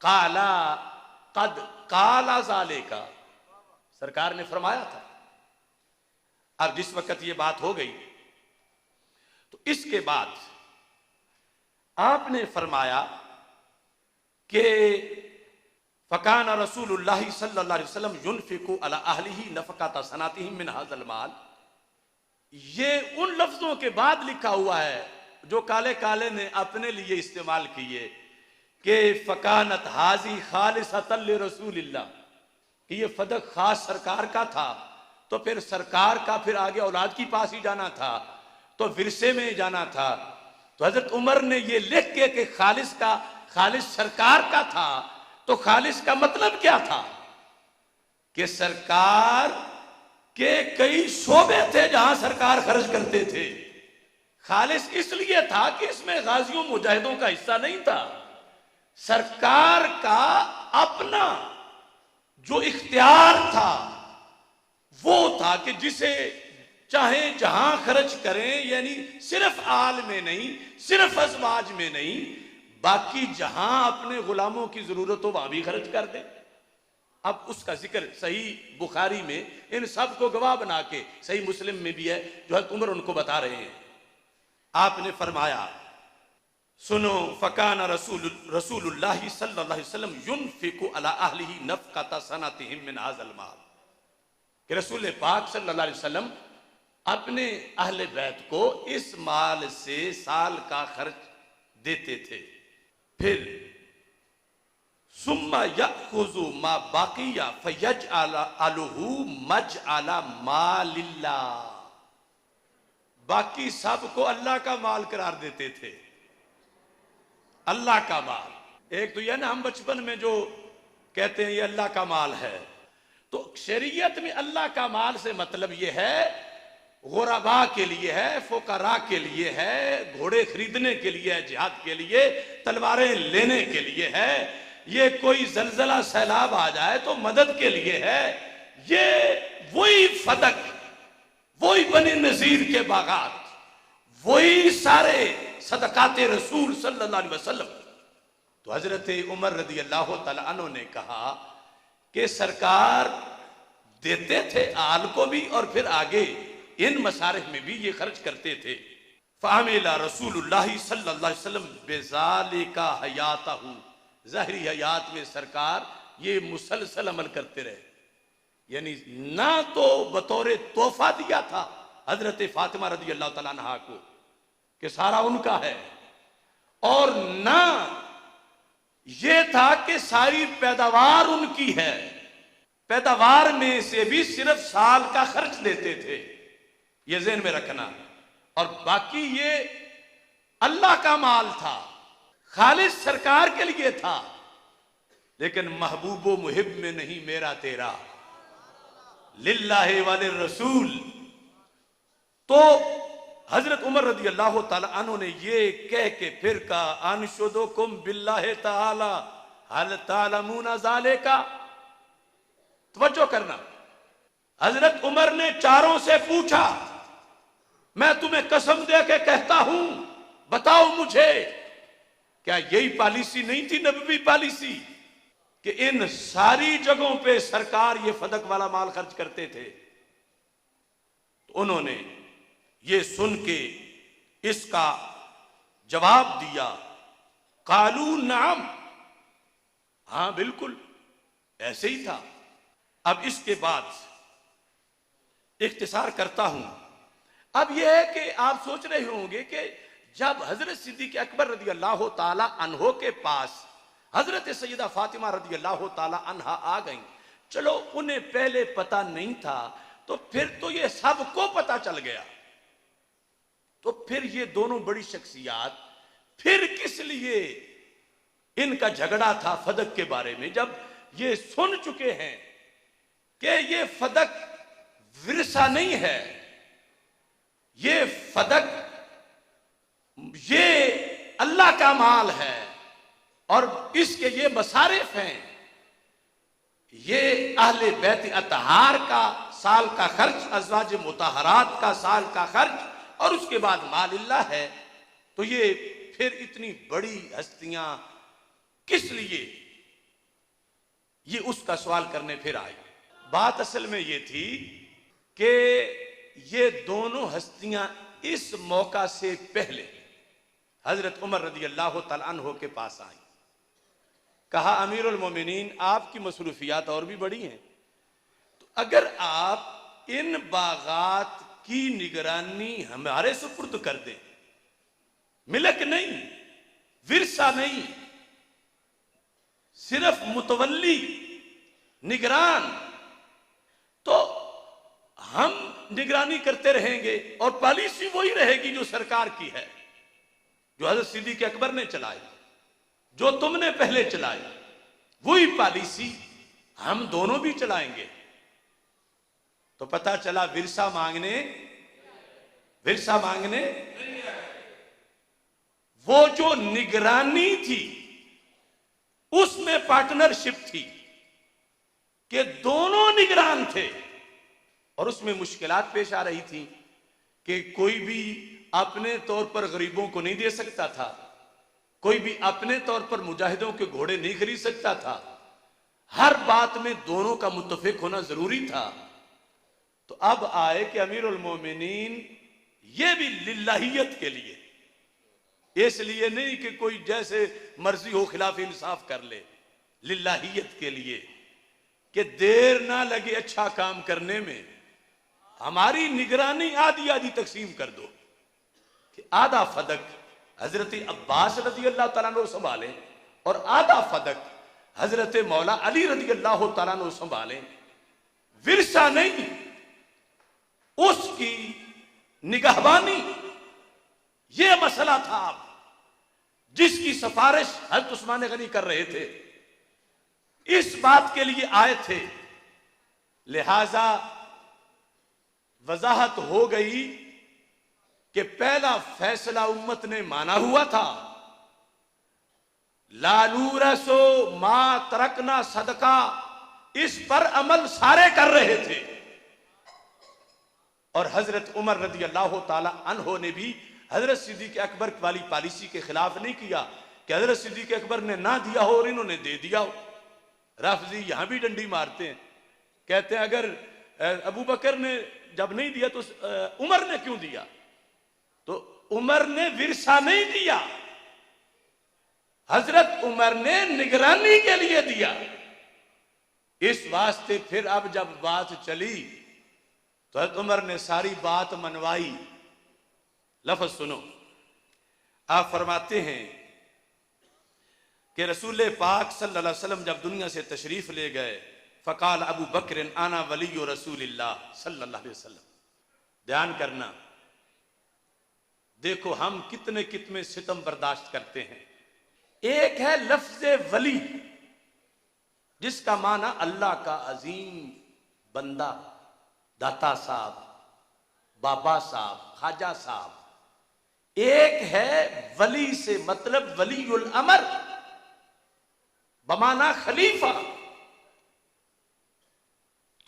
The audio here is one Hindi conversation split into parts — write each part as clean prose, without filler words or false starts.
काला कद काला जाले का सरकार ने फरमाया था। अब जिस वक्त ये बात हो गई तो इसके बाद आपने फरमाया कि फकान रसूलुल्लाह सल्लल्लाहु अलैहि वसल्लम युनफिकु अला अहलिही नफकाता सनातिही मिन हाज़ल माल। ये उन लफ्जों के बाद लिखा हुआ है जो काले काले ने अपने लिए इस्तेमाल किए कि फकानत हाजी खालिसतन लिरसूलिल्लाह, कि ये फदक खास सरकार का था। तो फिर सरकार का फिर आगे औलाद की पास ही जाना था, तो विरसे में जाना था। तो हजरत उमर ने ये लिख के कि खालिस सरकार का था, तो खालिस का मतलब क्या था कि सरकार के कई शोबे थे जहां सरकार खर्च करते थे। खालिस इसलिए था कि इसमें गाजियों मुजाहिदों का हिस्सा नहीं था। सरकार का अपना जो इख्तियार था वो था कि जिसे चाहे जहां खर्च करें, यानी सिर्फ आल में नहीं, सिर्फ अज़वाज में नहीं, बाकी जहां अपने गुलामों की जरूरत हो वहां भी खर्च कर दें। अब उसका जिक्र सही बुखारी में इन सब को गवाह बना के सही मुस्लिम में भी है, जो हज़रत उमर उनको बता रहे हैं। आपने फरमाया सुनो, फकान रसूलुल्लाह सल्लल्लाहु अलैहि वसल्लम युनफिकु अला अहलिही नफकाता सनातिहिम मिन हाज़ल माल, कि रसूल पाक सल्लल्लाहु अलैहि वसल्लम अपने अहले बैत को इस माल से साल का खर्च देते थे। फिर सुम्मा यअखुज़ु मा बाकिया फयजअलहु मजअला मालिल्लाह, बाकी सब को अल्लाह का माल करार देते थे। अल्लाह का माल एक तो यह ना, हम बचपन में जो कहते हैं ये अल्लाह का माल है, तो शरीयत में अल्लाह का माल से मतलब ये है गुरबा के लिए है, फुकरा के लिए है, घोड़े खरीदने के लिए है, जिहाद के लिए, तलवारें लेने के लिए है, ये कोई जलजला सैलाब आ जाए तो मदद के लिए है। ये वही फदक, वही बनी नजीर के बागात, वही सारे सदकाते रसूल सल्लल्लाहु अलैहि वसल्लम। तो हजरत उमर रदी अल्लाह तआला अन्हु ने कहा कि सरकार देते थे आल को भी और फिर आगे इन मसारिफ में भी ये खर्च करते थे। फ़ामिला रसूलुल्लाह सल्लल्लाहु अलैहि वसल्लम बिज़ालिका हयातहू, ज़ाहिरी हयात में सरकार ये मुसलसल अमल करते रहे, यानी ना तो बतौर तोहफा दिया था हजरत फातिमा रदी अल्लाह तआला अन्हा को कि सारा उनका है, और ना ये था कि सारी पैदावार उनकी है, पैदावार में से भी सिर्फ साल का खर्च देते थे, ये ज़हन में रखना। और बाकी ये अल्लाह का माल था, खालिस सरकार के लिए था, लेकिन महबूबो मुहिब में नहीं मेरा तेरा, लिल्लाहि वाले रसूल। तो हजरत उमर रदी अल्लाह तआला अन्हु ने ये कह के फिर कहा अनशुदुकुम बिल्लाहि तआला हल तालमूना ज़ालिका। तवज्जो करना, हजरत उमर ने चारों से पूछा, मैं तुम्हें कसम दे के कहता हूं, बताओ मुझे क्या यही पॉलिसी नहीं थी, नबवी पॉलिसी, कि इन सारी जगहों पे सरकार ये फदक वाला माल खर्च करते थे। तो उन्होंने ये सुन के इसका जवाब दिया, कालू नाम, हां बिल्कुल ऐसे ही था। अब इसके बाद इख्तिसार करता हूं। अब यह है कि आप सोच रहे होंगे कि जब हजरत सिद्दीक़ अकबर रदी अल्लाह ताला अन्हो के पास हजरत सैयदा फातिमा रदी अल्लाह ताला अन्हा आ गई, चलो उन्हें पहले पता नहीं था, तो फिर तो ये सबको पता चल गया, तो फिर ये दोनों बड़ी शख्सियात फिर किस लिए इनका झगड़ा था फदक के बारे में, जब ये सुन चुके हैं कि ये फदक विरसा नहीं है, ये फदक ये अल्लाह का माल है और इसके ये मसारिफ हैं, ये अहले बैत अतहार का साल का खर्च, अज़वाज मुतहरात का साल का खर्च, और उसके बाद मालिल्लाह है। तो ये फिर इतनी बड़ी हस्तियां किस लिए ये उसका सवाल करने फिर आए। बात असल में ये थी कि ये दोनों हस्तियां इस मौका से पहले हजरत उमर रदी अल्लाह तआला अन्हु के पास आई। कहा, अमीरुल मोमिनीन, आपकी मसरूफियात और भी बड़ी हैं, तो अगर आप इन बागात की निगरानी हमारे सुपुर्द कर दें, मिलक नहीं, विरसा नहीं, सिर्फ मुतवल्ली, निगरान, तो हम निगरानी करते रहेंगे और पॉलिसी वही रहेगी जो सरकार की है, जो हजरत सिद्दीक अकबर ने चलाई, जो तुमने पहले चलाई, वही पॉलिसी हम दोनों भी चलाएंगे। तो पता चला विरसा मांगने वो जो निगरानी थी उसमें पार्टनरशिप थी कि दोनों निगरान थे, और उसमें मुश्किलात पेश आ रही थी कि कोई भी अपने तौर पर गरीबों को नहीं दे सकता था, कोई भी अपने तौर पर मुजाहिदों के घोड़े नहीं खरीद सकता था, हर बात में दोनों का मुत्तफिक होना जरूरी था। तो अब आए कि अमीरुल मोमिनीन ये भी लिल्लाहियत के लिए, इसलिए नहीं कि कोई जैसे मर्जी हो खिलाफ इंसाफ कर ले, लिल्लाहियत के लिए कि देर ना लगे अच्छा काम करने में, हमारी निगरानी आधी आधी तकसीम कर दो कि आधा फदक हजरत अब्बास रजी अल्लाह तआला अन्हु संभालें और आधा फदक हजरत मौला अली रजी अल्लाह तआला अन्हु संभालें। विरसा नहीं, उसकी निगहबानी, यह मसला था जिसकी सिफारिश हज़रत उस्मान गनी कर रहे थे, इस बात के लिए आए थे। लिहाजा वजाहत हो गई कि पहला फैसला उम्मत ने माना हुआ था, लालूरसो मा तरकना सदका, इस पर अमल सारे कर रहे थे। और हजरत उमर रदी अल्लाह ताला अन्हो ने भी हजरत सिद्दीक अकबर वाली पॉलिसी के खिलाफ नहीं किया कि हजरत सिद्दीक अकबर ने ना दिया हो और इन्होंने दे दिया हो। राफजी यहां भी डंडी मारते हैं, कहते हैं अगर अबू बकर ने जब नहीं दिया तो उमर ने क्यों दिया? तो उमर ने विरसा नहीं दिया, हजरत उमर ने निगरानी के लिए दिया। इस वास्ते फिर अब जब बात चली तो हजरत उमर ने सारी बात मनवाई। लफ्ज सुनो, आप फरमाते हैं कि रसूल पाक सल्लल्लाहु अलैहि वसल्लम जब दुनिया से तशरीफ ले गए, फ़काल अबू बकर आना वली रसूलिल्लाह सल्लल्लाहु अलैहि वसल्लम। ध्यान करना, देखो हम कितने कितने सितम बर्दाश्त करते हैं। एक है लफ्ज वली, जिसका माना अल्लाह का अजीम बंदा, दाता साहब, बाबा साहब, खाजा साहब। एक है वली से मतलब वलीउल अमर बमाना खलीफा।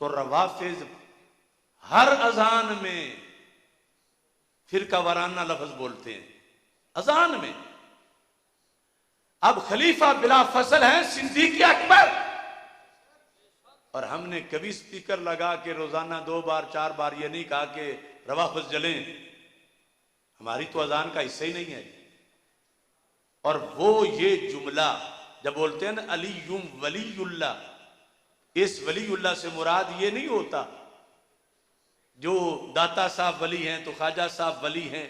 तो रवाफिज हर अजान में फिरका वाराना लफ्ज बोलते हैं अजान में। अब खलीफा बिला फसल है सिद्दीक अकबर, और हमने कभी स्पीकर लगा के रोजाना 2 बार 4 बार ये नहीं कहा कि रवाफिज जलें, हमारी तो अजान का हिस्सा ही नहीं है। और वो ये जुमला जब बोलते हैं ना अलीयुम वलीउल्लाह, इस वलीउल्लाह से मुराद ये नहीं होता जो दाता साहब वली हैं तो ख्वाजा साहब वली हैं।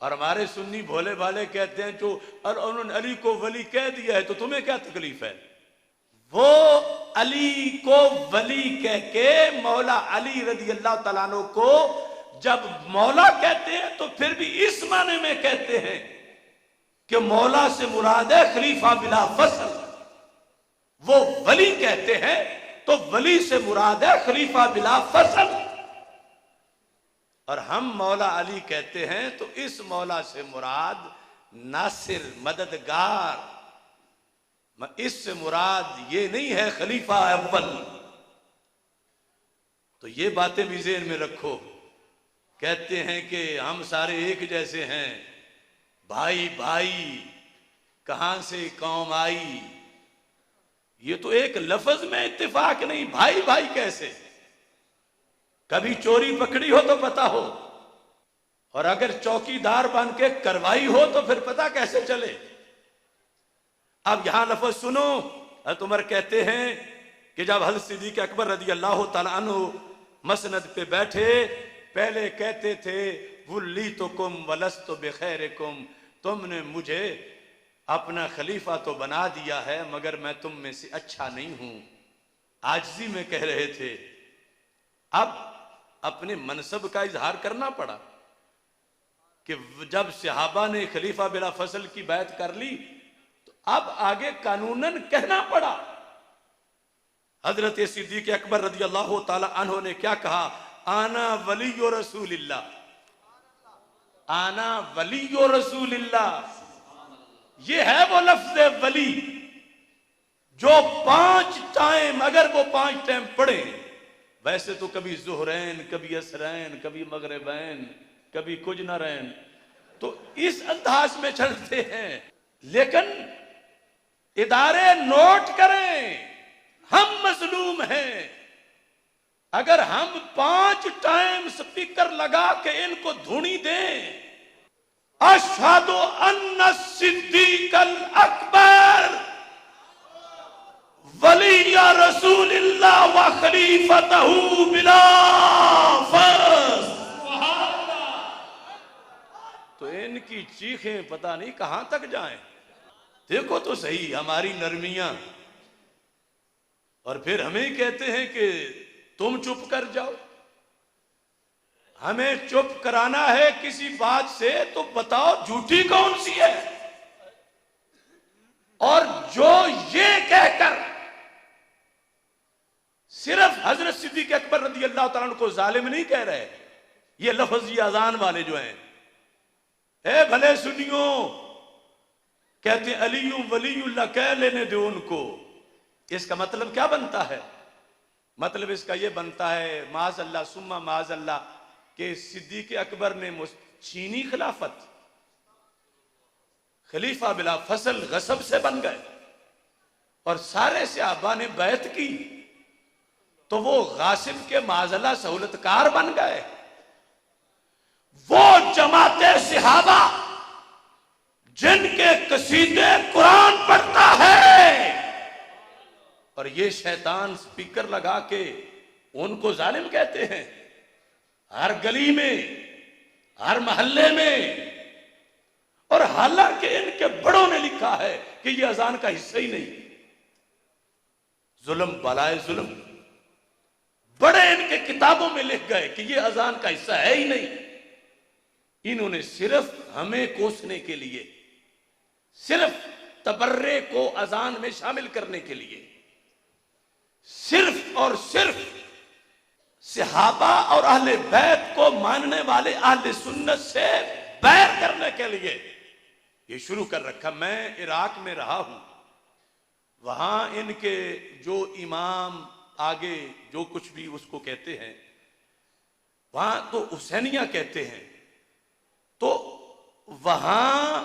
और हमारे सुन्नी भोले भाले कहते हैं जो उन्होंने अली को वली कह दिया है तो तुम्हें क्या तकलीफ है। वो अली को वली कह के मौला अली रजी अल्लाह तआला अन्हु को जब मौला कहते हैं तो फिर भी इस माने में कहते हैं कि मौला से मुराद है खलीफा बिला फसल। वो वली कहते हैं तो वली से मुराद है खलीफा बिला फसल। और हम मौला अली कहते हैं तो इस मौला से मुराद नासिर, मददगार, इससे मुराद ये नहीं है खलीफा अव्वल। तो ये बातें भी ज़हन में रखो। कहते हैं कि हम सारे एक जैसे हैं, भाई भाई कहां से कौम आई, ये तो एक लफ्ज में इत्तेफाक नहीं, भाई भाई कैसे? कभी चोरी पकड़ी हो तो पता हो, और अगर चौकीदार बन के करवाई हो तो फिर पता कैसे चले? अब यहां लफ्ज सुनो। हज़रत उमर कहते हैं कि जब हज़रत सिद्दीक़ अकबर रज़ी अल्लाह तआला अन्हु मसनद पे बैठे, पहले कहते थे वुल्लीतुकुम वलस्तु बिखैरिकुम, तुमने मुझे अपना खलीफा तो बना दिया है मगर मैं तुम में से अच्छा नहीं हूं। आजिज़ी में कह रहे थे। अब अपने मनसब का इजहार करना पड़ा कि जब सहाबा ने खलीफा बिला फसल की बैत कर ली तो अब आगे कानूनन कहना पड़ा। हजरत सिद्दीक़ अकबर रज़ी अल्लाह ताला अन्हु ने क्या कहा? आना वलियो रसूलिल्लाह, आना वलियो रसूलिल्लाह। ये है वो लफ्ज़ वली जो 5 टाइम, अगर वो 5 टाइम पढ़े, वैसे तो कभी ज़ुहरैन, कभी असरैन, कभी मगरिबैन, कभी कुछ न रैन, तो इस अंदाज में चलते हैं। लेकिन इदारे नोट करें, हम मजलूम हैं। अगर हम 5 टाइम स्पीकर लगा के इनको धुनी दें, अशहदु अन्ना सिद्दीक़ल अकबर वलिया रसूलिल्लाह व खलीफतहू बिला फस। तो इनकी चीखें पता नहीं कहां तक जाएं। देखो तो सही हमारी नरमियां, और फिर हमें कहते हैं कि तुम चुप कर जाओ। हमें चुप कराना है किसी बात से तो बताओ झूठी कौन सी है? और जो ये कहकर सिर्फ हजरत सिद्दीक़ अकबर रज़ी अल्लाह तआला को जालिम नहीं कह रहे, ये लफ्ज़ ये अजान वाले जो हैं, ए भले सुनियो, कहते अलीयू वलीयुल्लाह, कह लेने दो उनको। इसका मतलब क्या बनता है? मतलब इसका यह बनता है माज़अल्लाह सुम्मा माज़अल्लाह कि सिद्दीक़ अकबर ने चीनी खिलाफत खलीफा बिला फसल गसब से बन गए और सारे सहाबा ने बैत की तो वो गासिब के माज़अल्लाह सहूलतकार बन गए। वो जमाते सहाबा जिनके कसीदे कुरान पढ़ता है और ये शैतान स्पीकर लगा के उनको जालिम कहते हैं, हर गली में, हर मोहल्ले में। और हालांकि इनके बड़ों ने लिखा है कि ये अजान का हिस्सा ही नहीं। जुल्म बलाए जुल्म, बड़े इनके किताबों में लिख गए कि ये अजान का हिस्सा है ही नहीं। इन्होंने सिर्फ हमें कोसने के लिए, सिर्फ तबर्रे को अजान में शामिल करने के लिए, सिर्फ और सिर्फ सहाबा और अहले बैत को मानने वाले अहले सुन्नत से बैर करने के लिए ये शुरू कर रखा। मैं इराक में रहा हूं, वहां इनके जो इमाम आगे जो कुछ भी उसको कहते हैं, वहां तो हुसैनिया कहते हैं। तो वहां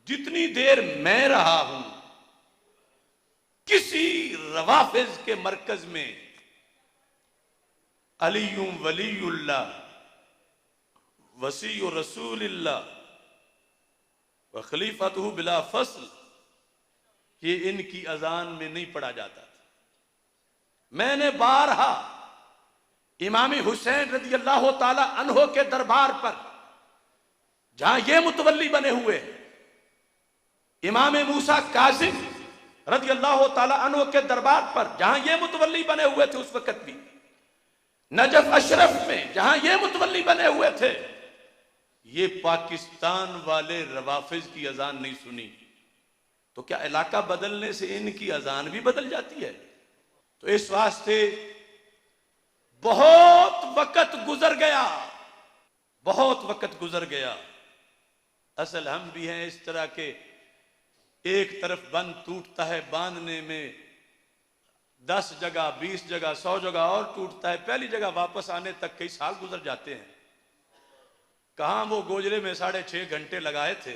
जितनी देर मैं रहा हूं, किसी रवाफिज के मरकज में अलीयू वलीयुल्लाह वसीयु रसूलिल्लाह व खलीफतहू बिला फसल, ये इनकी अजान में नहीं पढ़ा जाता था। मैंने बारहा इमाम हुसैन रज़ी अल्लाह ताला अन्हो के दरबार पर, जहां ये मुतवल्ली बने हुए, इमाम मूसा कासिम रज़ी अल्लाह ताला अन्हो के दरबार पर जहां ये मुतवल्ली बने हुए थे, उस वक्त भी नजफ अशरफ में जहां ये मुतवल्ली बने हुए थे, ये पाकिस्तान वाले रवाफिज की अजान नहीं सुनी। तो क्या इलाका बदलने से इनकी अजान भी बदल जाती है? तो इस वास्ते बहुत वक्त गुजर गया, बहुत वक्त गुजर गया। असल हम भी हैं इस तरह के, एक तरफ बंद टूटता है, बांधने में 10 जगह 20 जगह 100 जगह और टूटता है, पहली जगह वापस आने तक कई साल गुजर जाते हैं। कहां वो गोजरे में 6.5 घंटे लगाए थे,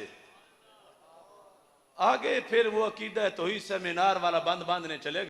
आगे फिर वो अकीदा तौहीद सेमिनार वाला बंद बांधने चले